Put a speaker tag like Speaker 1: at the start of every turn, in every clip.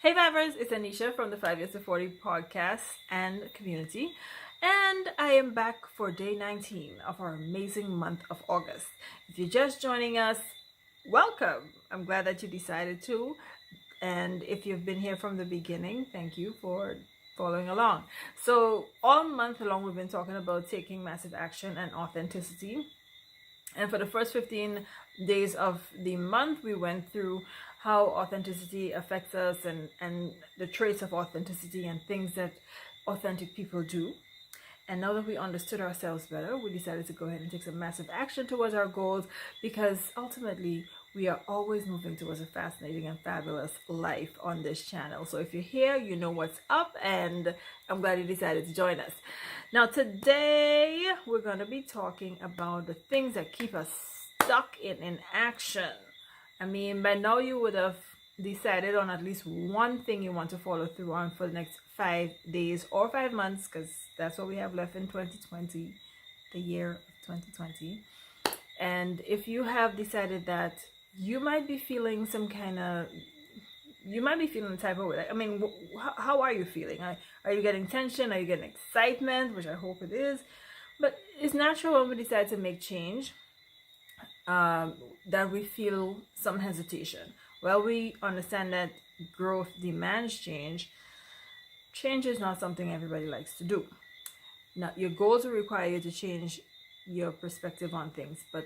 Speaker 1: Hey Vibers, it's Anisha from the 5 Years to 40 podcast and community. And I am back for day 19 of our amazing month of August. If you're just joining us, welcome. I'm glad that you decided to. And if you've been here from the beginning, thank you for following along. So, all month long, we've been talking about taking massive action and authenticity. And for the first 15 days of the month, we went through how authenticity affects us and the traits of authenticity and things that authentic people do. And now that we understood ourselves better, we decided to go ahead and take some massive action towards our goals, because ultimately we are always moving towards a fascinating and fabulous life on this channel. So if you're here, you know what's up, and I'm glad you decided to join us. Now today we're going to be talking about the things that keep us stuck in inaction. I mean, by now you would have decided on at least one thing you want to follow through on for the next 5 days or 5 months, because that's what we have left in 2020, the year of 2020. And if you have decided that you might be feeling some kind of, you might be feeling the type of way. I mean, how are you feeling? Are you getting tension? Are you getting excitement? Which I hope it is. But it's natural when we decide to make change that we feel some hesitation. Well, we understand that growth demands change. Change is not something everybody likes to do. Now, your goals will require you to change your perspective on things, but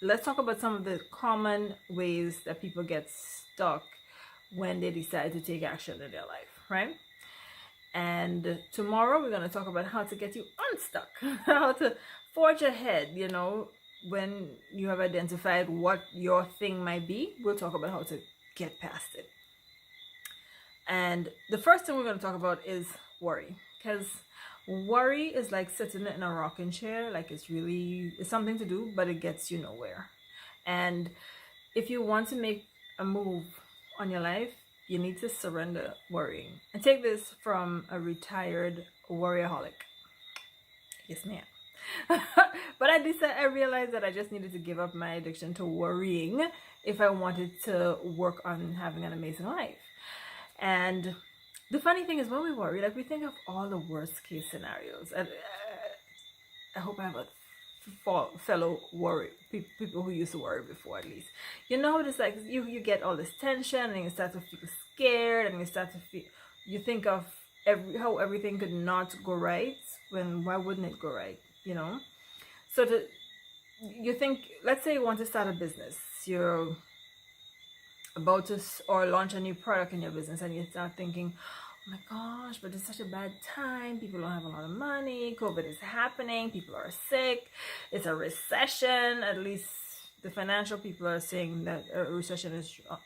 Speaker 1: let's talk about some of the common ways that people get stuck when they decide to take action in their life, right? And tomorrow we're going to talk about how to get you unstuck, how to forge ahead, when you have identified what your thing might be. We'll talk about how to get past it. And the first thing we're going to talk about is worry, because worry is like sitting in a rocking chair. Like it's something to do, but it gets you nowhere. And if you want to make a move on your life, you need to surrender worrying. And take this from a retired worryaholic. Yes, ma'am. But I realized that I just needed to give up my addiction to worrying if I wanted to work on having an amazing life. And the funny thing is, when we worry, like we think of all the worst case scenarios. And I hope I have a fellow people who used to worry before, at least. You know, it's like you get all this tension and you start to feel scared, and you think of how everything could not go right, when why wouldn't it go right, So you think, let's say you want to start a business, you're about to or launch a new product in your business, and you start thinking, oh my gosh, but it's such a bad time, people don't have a lot of money, COVID is happening, people are sick, it's a recession. At least the financial people are saying that a recession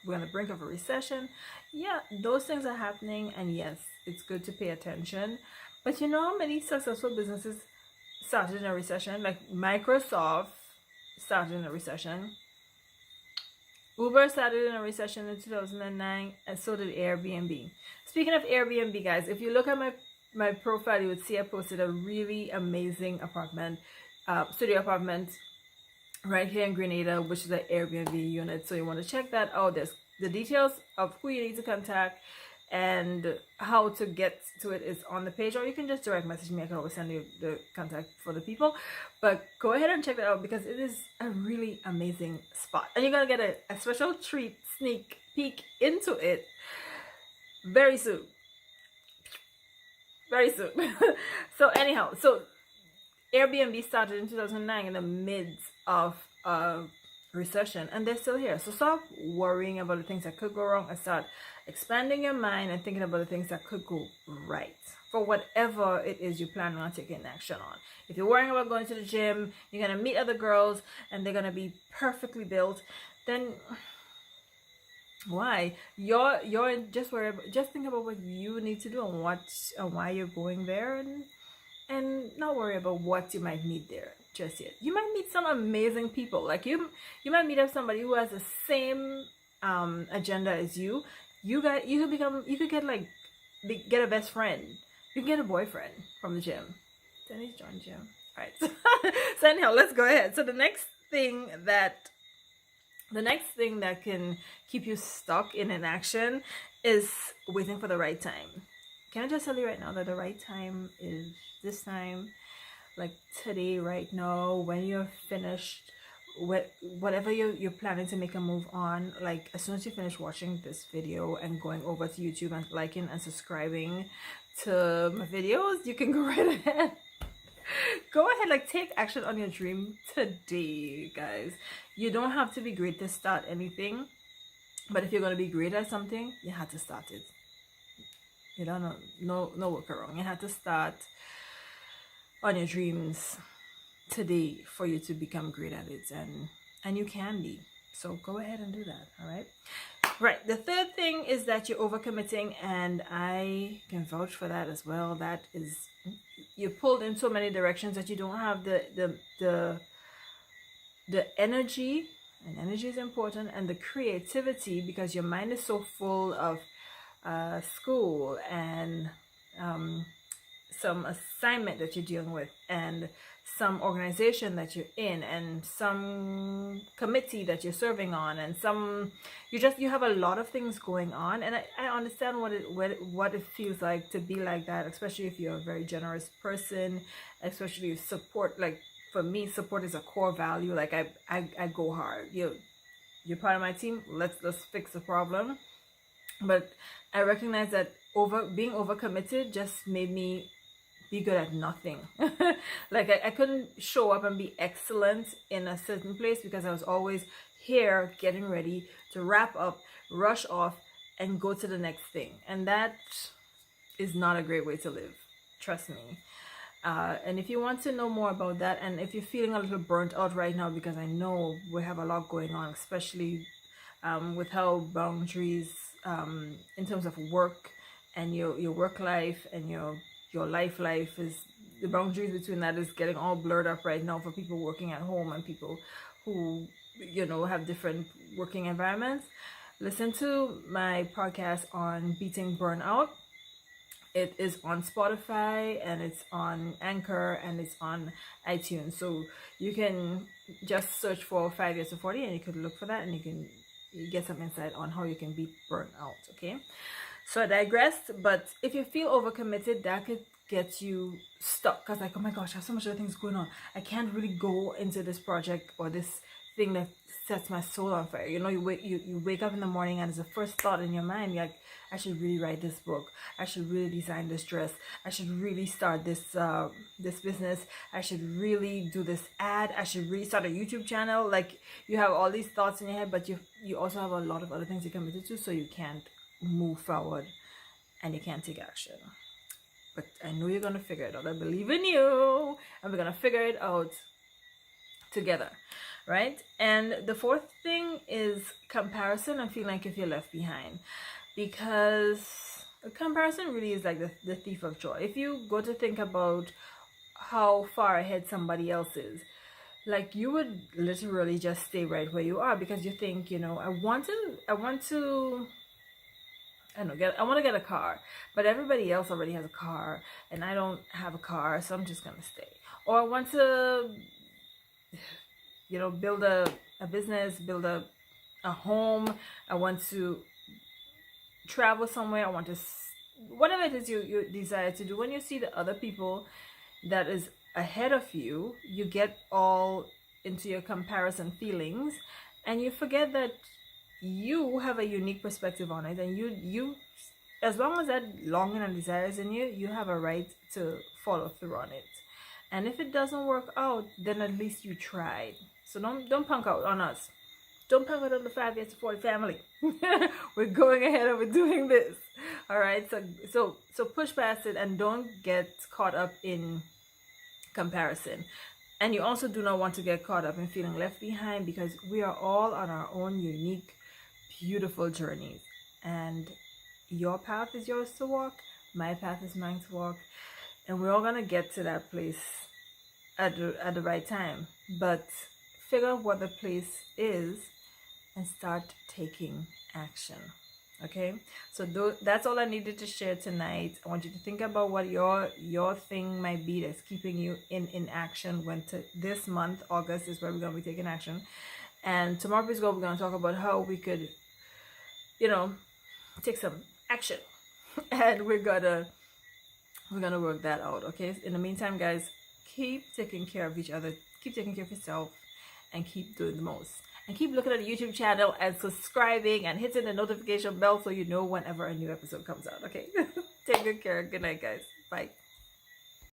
Speaker 1: we're on the brink of a recession. Yeah, those things are happening, and yes, it's good to pay attention. But you know how many successful businesses started in a recession? Like Microsoft started in a recession, Uber started in a recession in 2009, and so did Airbnb. Speaking of Airbnb, guys, if you look at my profile, you would see I posted a really amazing studio apartment right here in Grenada, which is an Airbnb unit. So you want to check that out. There's the details of who you need to contact and how to get to it is on the page, or you can just direct message me. I can always send you the contact for the people. But go ahead and check that out, because it is a really amazing spot, and you're gonna get a special treat, sneak peek into it very soon. So anyhow, so Airbnb started in 2009 in the midst of recession, and they're still here. So stop worrying about the things that could go wrong and start expanding your mind and thinking about the things that could go right for whatever it is you plan on taking action on. If you're worrying about going to the gym, you're going to meet other girls and they're going to be perfectly built, then why? You're just just think about what you need to do and why you're going there, and not worry about what you might meet there just yet. You might meet some amazing people. Like you might meet up somebody who has the same agenda as you. You could get a best friend. You can get a boyfriend from the gym. Denny's join gym. All right. So anyhow, let's go ahead. So the next thing that The next thing that can keep you stuck in inaction is waiting for the right time. Can I just tell you right now that the right time is this time, like today, right now, when you're finished, whatever you're planning to make a move on, like as soon as you finish watching this video and going over to YouTube and liking and subscribing to my videos, you can go right ahead. Go ahead, like take action on your dream today, guys. You don't have to be great to start anything, but if you're going to be great at something, you have to start it. You don't know, no workaround. You have to start on your dreams today for you to become great at it, and you can be. So go ahead and do that. All right. Right. The third thing is that you're overcommitting, and I can vouch for that as well. That is, you're pulled in so many directions that you don't have the energy, and energy is important, and the creativity, because your mind is so full of school and some assignment that you're dealing with, and some organization that you're in, and some committee that you're serving on, and you have a lot of things going on. And I understand what it feels like to be like that, especially if you're a very generous person, especially if support, like for me, support is a core value. Like I go hard. You're part of my team, let's fix the problem. But I recognize that being overcommitted just made me be good at nothing. Like I couldn't show up and be excellent in a certain place because I was always here getting ready to wrap up, rush off, and go to the next thing. And that is not a great way to live, trust me. And if you want to know more about that, and if you're feeling a little burnt out right now, because I know we have a lot going on, especially with how boundaries in terms of work and your work life and your life is, the boundaries between that is getting all blurred up right now for people working at home and people who have different working environments. Listen to my podcast on beating burnout. It is on Spotify, and it's on Anchor, and it's on iTunes. So you can just search for 5 years to 40, and you could look for that, and you get some insight on how you can beat burnout. Okay. So I digressed, but if you feel overcommitted, that could get you stuck, because like, oh my gosh, I have so much other things going on. I can't really go into this project or this thing that sets my soul on fire. You wake up in the morning, and it's the first thought in your mind, like, I should really write this book. I should really design this dress. I should really start this business. I should really do this ad. I should really start a YouTube channel. Like, you have all these thoughts in your head, but you also have a lot of other things you're committed to, so you can't move forward and you can't take action. But I know you're gonna figure it out. I believe in you, and we're gonna figure it out together, right? And the fourth thing is comparison and feeling like if you're left behind, because comparison really is like the thief of joy. If you go to think about how far ahead somebody else is, like, you would literally just stay right where you are, because you think, I want to I want to get a car, but everybody else already has a car and I don't have a car, so I'm just gonna stay. Or I want to build a business, build a home. I want to travel somewhere. I want to whatever it is you desire to do. When you see the other people that is ahead of you, you get all into your comparison feelings, and you forget that you have a unique perspective on it, and you as long as that longing and desire is in you, you have a right to follow through on it. And if it doesn't work out, then at least you tried. So don't punk out on us. Don't punk out on the 5 years to 40 family. We're going ahead and we're doing this. All right. So push past it and don't get caught up in comparison. And you also do not want to get caught up in feeling left behind, because we are all on our own unique, beautiful journeys. And your path is yours to walk. My path is mine to walk. And we're all going to get to that place at the right time. But figure out what the place is and start taking action. Okay, so that's all I needed to share tonight. I want you to think about what your thing might be that's keeping you in action. This month, August, is where we're going to be taking action. And tomorrow we're going to talk about how we could, you know, take some action. And we're gonna work that out. Okay, in the meantime, guys, keep taking care of each other, keep taking care of yourself, and keep doing the most, and keep looking at the YouTube channel and subscribing and hitting the notification bell so you know whenever a new episode comes out. Okay. Take good care. Good night, guys. Bye.